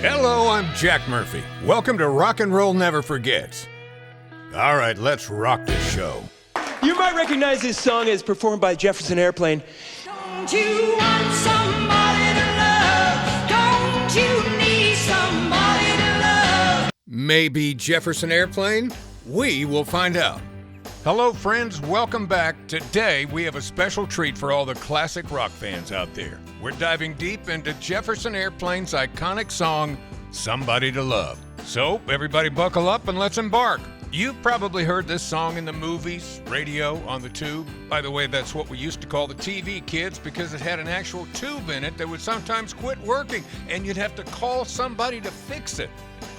Hello, I'm Jack Murphy. Welcome to Rock and Roll Never Forgets. All right, let's rock this show. You might recognize this song as performed by Jefferson Airplane. Don't you want somebody to love? Don't you need somebody to love? Maybe Jefferson Airplane? We will find out. Hello, friends. Welcome back. Today, we have a special treat for all the classic rock fans out there. We're diving deep into Jefferson Airplane's iconic song, Somebody to Love. So, everybody buckle up and let's embark. You've probably heard this song in the movies, radio, on the tube. By the way, that's what we used to call the TV, kids, because it had an actual tube in it that would sometimes quit working, and you'd have to call somebody to fix it.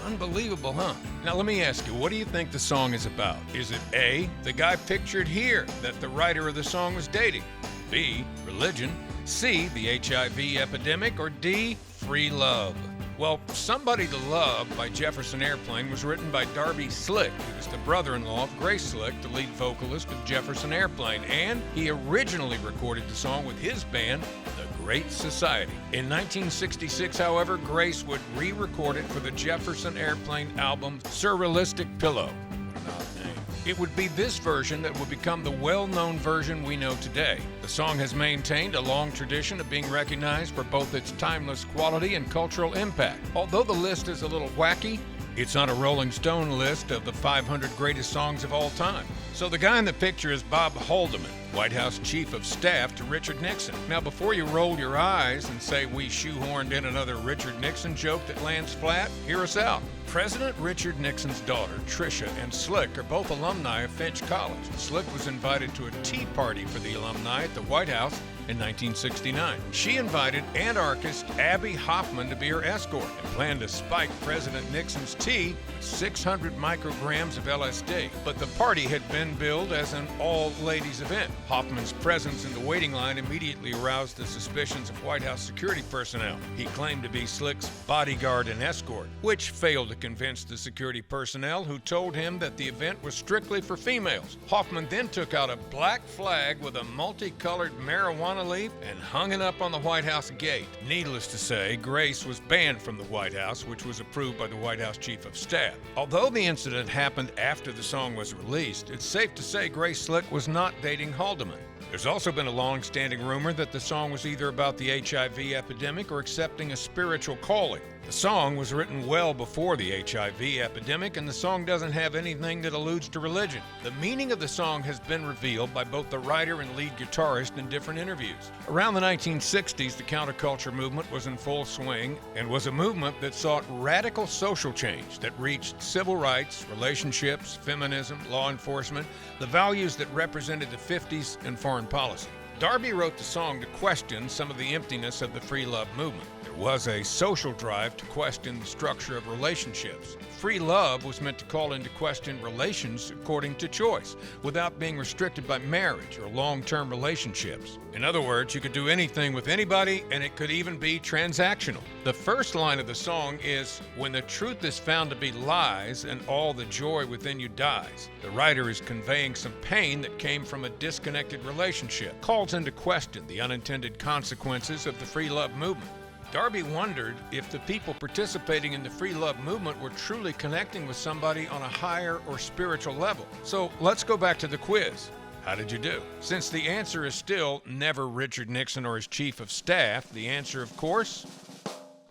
Unbelievable, huh? Now let me ask you, what do you think the song is about? Is it A, the guy pictured here that the writer of the song was dating? B, religion? C, the HIV epidemic? Or D, free love? Well, Somebody to Love by Jefferson Airplane was written by Darby Slick. He was the brother-in-law of Grace Slick, the lead vocalist of Jefferson Airplane, and he originally recorded the song with his band, The Great Society. In 1966, however, Grace would re-record it for the Jefferson Airplane album, Surrealistic Pillow. What an odd name. It would be this version that would become the well-known version we know today. The song has maintained a long tradition of being recognized for both its timeless quality and cultural impact. Although the list is a little wacky, it's on a Rolling Stone list of the 500 greatest songs of all time. So the guy in the picture is Bob Haldeman, White House Chief of Staff to Richard Nixon. Now, before you roll your eyes and say we shoehorned in another Richard Nixon joke that lands flat, hear us out. President Richard Nixon's daughter, Tricia, and Slick are both alumni of Finch College. Slick was invited to a tea party for the alumni at the White House in 1969. She invited anarchist Abby Hoffman to be her escort and planned to spike President Nixon's tea with 600 micrograms of LSD. But the party had been billed as an all-ladies event. Hoffman's presence in the waiting line immediately aroused the suspicions of White House security personnel. He claimed to be Slick's bodyguard and escort, which failed to convince the security personnel, who told him that the event was strictly for females. Hoffman then took out a black flag with a multicolored marijuana leaf and hung it up on the White House gate. Needless to say, Grace was banned from the White House, which was approved by the White House Chief of Staff. Although the incident happened after the song was released, it's safe to say Grace Slick was not dating Haldeman. There's also been a long-standing rumor that the song was either about the HIV epidemic or accepting a spiritual calling. The song was written well before the HIV epidemic, and the song doesn't have anything that alludes to religion. The meaning of the song has been revealed by both the writer and lead guitarist in different interviews. Around the 1960s, the counterculture movement was in full swing and was a movement that sought radical social change that reached civil rights, relationships, feminism, law enforcement, the values that represented the 50s and foreign policy. Darby wrote the song to question some of the emptiness of the free love movement. There was a social drive to question the structure of relationships. Free love was meant to call into question relations according to choice, without being restricted by marriage or long-term relationships. In other words, you could do anything with anybody, and it could even be transactional. The first line of the song is, "When the truth is found to be lies and all the joy within you dies." The writer is conveying some pain that came from a disconnected relationship, calls into question the unintended consequences of the free love movement. Darby wondered if the people participating in the free love movement were truly connecting with somebody on a higher or spiritual level. So let's go back to the quiz. How did you do? Since the answer is still never Richard Nixon or his chief of staff, the answer, of course,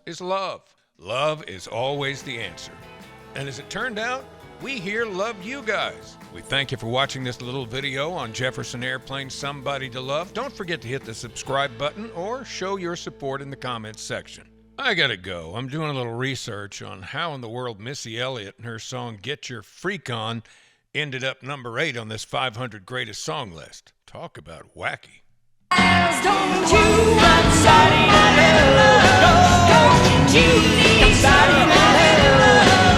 is love. Love is always the answer. And as it turned out, we here love you guys. We thank you for watching this little video on Jefferson Airplane, Somebody to Love. Don't forget to hit the subscribe button or show your support in the comments section. I gotta go. I'm doing a little research on how in the world Missy Elliott and her song Get Your Freak On ended up number 8 on this 500 greatest song list. Talk about wacky. Don't you want somebody to love? Don't you need somebody to love?